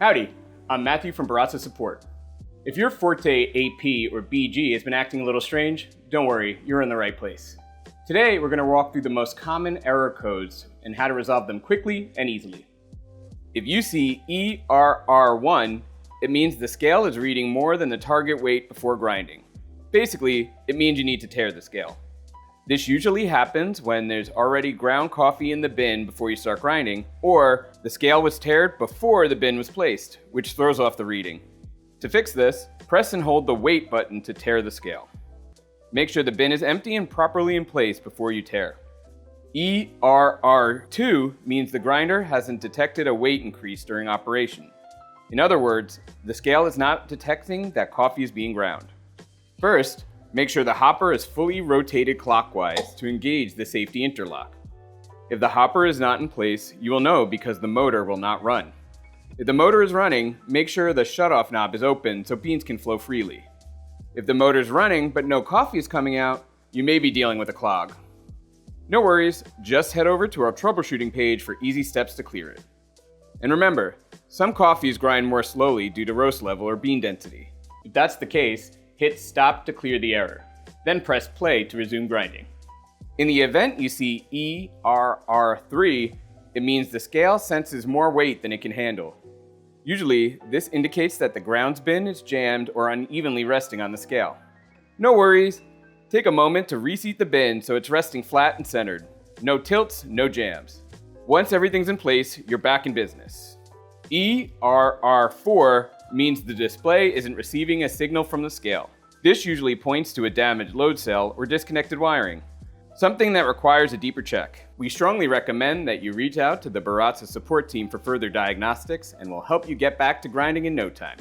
Howdy, I'm Matthew from Baratza Support. If your Forte AP or BG has been acting a little strange, don't worry, you're in the right place. Today, we're going to walk through the most common error codes and how to resolve them quickly and easily. If you see ERR1, it means the scale is reading more than the target weight before grinding. Basically, it means you need to tare the scale. This usually happens when there's already ground coffee in the bin before you start grinding, or the scale was tared before the bin was placed, which throws off the reading. To fix this, press and hold the weight button to tare the scale. Make sure the bin is empty and properly in place before you tare. ERR2 means the grinder hasn't detected a weight increase during operation. In other words, the scale is not detecting that coffee is being ground. First, make sure the hopper is fully rotated clockwise to engage the safety interlock. If the hopper is not in place, you will know because the motor will not run. If the motor is running, make sure the shutoff knob is open so beans can flow freely. If the motor is running but no coffee is coming out, you may be dealing with a clog. No worries, just head over to our troubleshooting page for easy steps to clear it. And remember, some coffees grind more slowly due to roast level or bean density. If that's the case, hit stop to clear the error, then press play to resume grinding. In the event you see ERR3, it means the scale senses more weight than it can handle. Usually, this indicates that the grounds bin is jammed or unevenly resting on the scale. No worries, take a moment to reseat the bin so it's resting flat and centered. No tilts, no jams. Once everything's in place, you're back in business. ERR4 means the display isn't receiving a signal from the scale. This usually points to a damaged load cell or disconnected wiring, something that requires a deeper check. We strongly recommend that you reach out to the Baratza support team for further diagnostics and will help you get back to grinding in no time.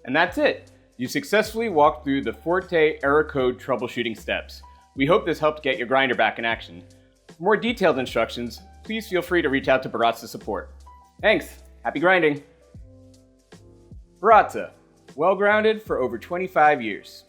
And that's it! You successfully walked through the Forte error code troubleshooting steps. We hope this helped get your grinder back in action. For more detailed instructions, please feel free to reach out to Baratza support. Thanks! Happy grinding! Baratza, well grounded for over 25 years.